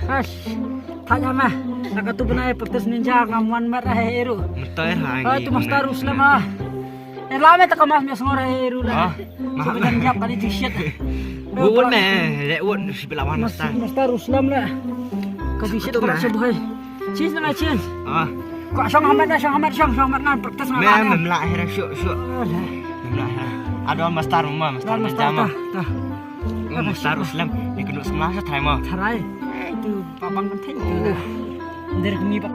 Hash, tanya mah. Nak tu benar petis ninja ngamuan merah heru. Mustahil hai. Ah, tu mastar Ruslam ah. Lama tak kemas mes ngora heru dah. Sebenarnya jap kali t-shirt. Uwan meh, uwan si belawan mastar. Mastar Ruslam lah. Ke t-shirt para sebuah. Cheese na cheese. Ah. Kau syong Hamad nan petis ngamuan. Meh memlah hera syuk. Memlah. Ada mastar rumah, mastar jama. Tah. Mastar Ruslam, ikut sebelah saya mah. Tarai. Itu papang penting tu. Dari kami pak.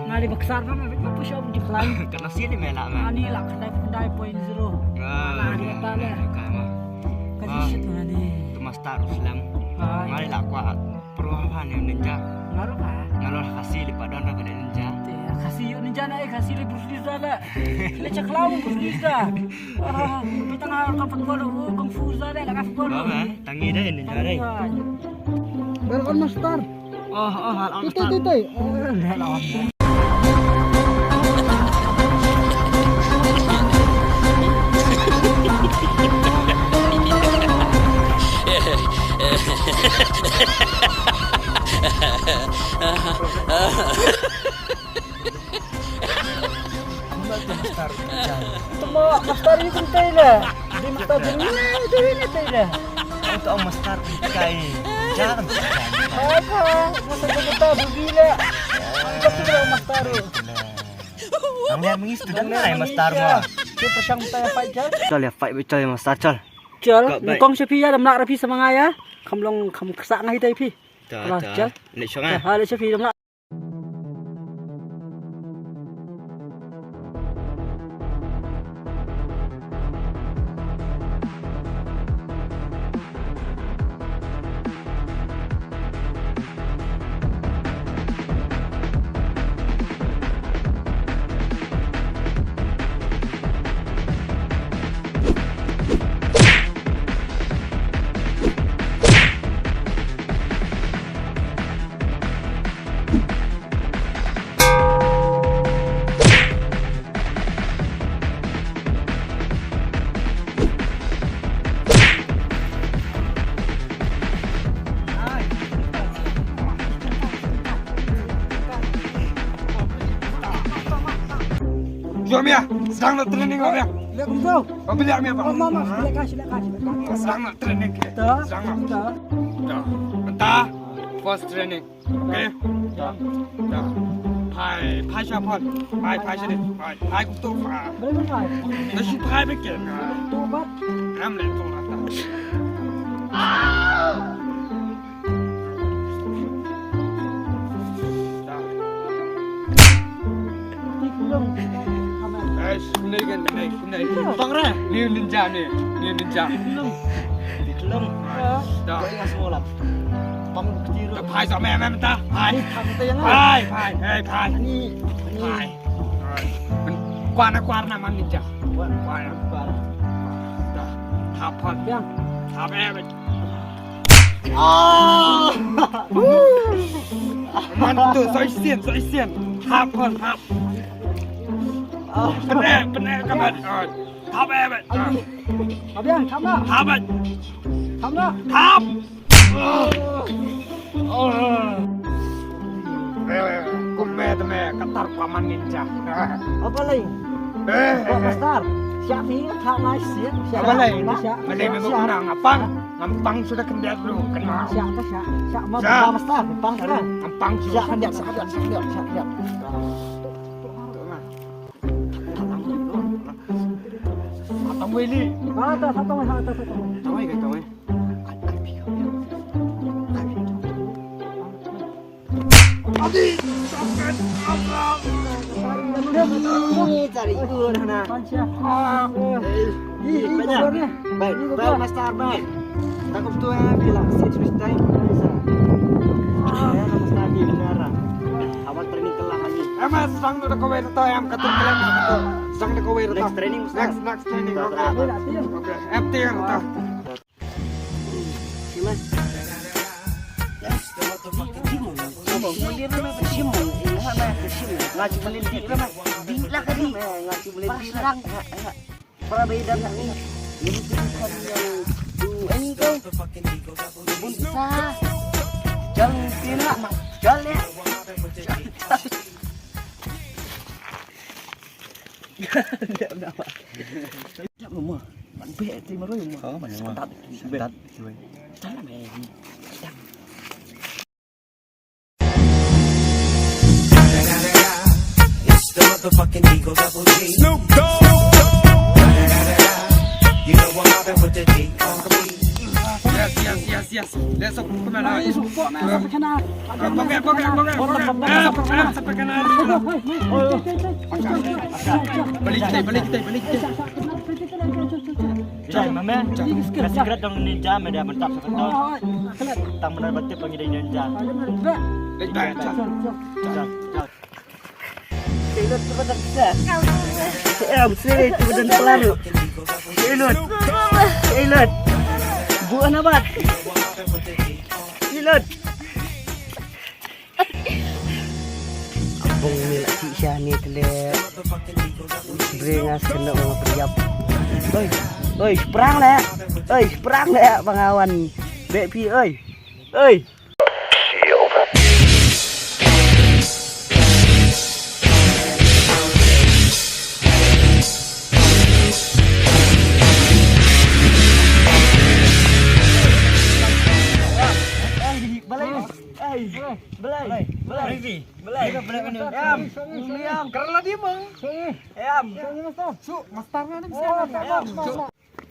Nari besar kan, apa sih di kelan? Kena sini melak mah. Ani lah kedai point zero. Nari kata lah. Kamu. Kasih shit mana ni? Itu mastar Ruslam. Mari lah kuat perubahan yang ninja. Ngaruh ah. Ngaruh kasih lipat dan pada ninja. Kasih yuk ninja naik kasih li Bruce lah. Lecak lawan Bruce dah. Kita nak kapal bola, kung fu dah lah kapal bola. Apa? Tangi dah ninja dah. Welcome master. Hal Itu. Dah lawan. Semua master ini penting lah. Di master ini lah. Untuk mastar ikai. Jangan. Apa? Masa kita berbila. Apa sih master? Ang lihat mengis tu dah mastar mah. Kita pasang tay fight je. Col ya fight betul mastar col. Col, kong siapa ya dalam nak rapi sama ngaya. Kamu kesak ngai tay pi. Kalau col. Lek syong ah. Ada siapa dalam nak. Suami ya, sedang nak training kau ya. Lihat kau. Kau beli apa? Mama, silakan. Sedang nak training. Dah. Sedang nak. Dah. Mentah. First training. Okay. Dah. Pai siapa? Pai sini. Pai aku tu. Boleh pai. Nasi pai betul. Tu apa? Am le tu lah. Naik. Bang Ra. Ni ninja. Dikelem. Dah. Kau ingat semua lah. Bang kecil. Pai sama mentah. Pai. Kita yang Pai. Ini. Pai. Kuan nama ninja. Kuan. Dah. Hapan. Yang. Hapan. Mantu, soi sian. Hapan. Benar kawan. Hapan. Abiang, kamu. Hapan. Kamu. Hap. Kume katar paman ninja. Apa lagi? Master. Siap ni tak nice ya. Apa lagi? Ada memang ngampang sudah kendiat dulu kenal. Siap mau master, pang kan. Ngampang Siap kendiat. Atang wili. Atas. Tawai. Adi, sampai Allah. Cari itu nah. Baik master baik. Takut tu bilang serius tay. Ya master di negara. Awal training kelah lagi. Mas sang tu kau itu yang katur kelam itu. Sang tu kau itu. Next training Ustaz. Next training. Okay. FT kan tu. Silas. Mulir na bersimu, ilahan na bersimu. Ngaji melilit na, bila ka di, ngaji melilit na. Para beda na ni, libutan yang ini kau, bunsa. Jangan tidak. Jangan. Jangan rumah. Bạn bè thì mà rồi mà. Có mà nhưng mà Tắt. tắt chui. Tắt là mẹ. It's the motherfucking Eagle Double G. Snoop Dogg. You know I'm mobbing with the D.R.E. Yes. Let's go. Come on. Sampai kana. Pocket. Sampai kana. Balik kita. Jai mama. Secret dong ninja media mentap sebetul. Tang benar betul pengen ninja. Silot kepada kita. Silot kepada pelaru. Silot. Bukan apa? Silot. Abang ni lah si Syah ni telah beringas kena orang periap. Oi, perang lah pengawan. Bepi, oi. Belai. Karena dia bang.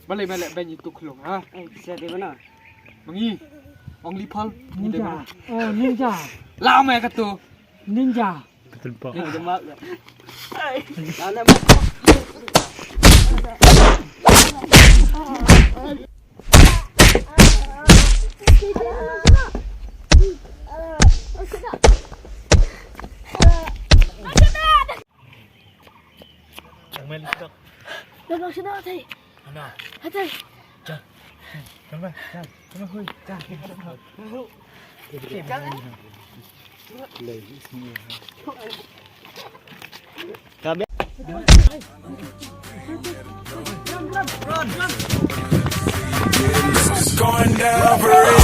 Balik banyak tu kelong ha. Bisa di mana? Mengi. Ong lipal. Ninja. Oh, ninja. Lama ya katu. Ninja. Betul pak. Demak. Mana Main tak. Dah sudah thầy. Ano? Thầy. Come hui. Kami It's going down for real.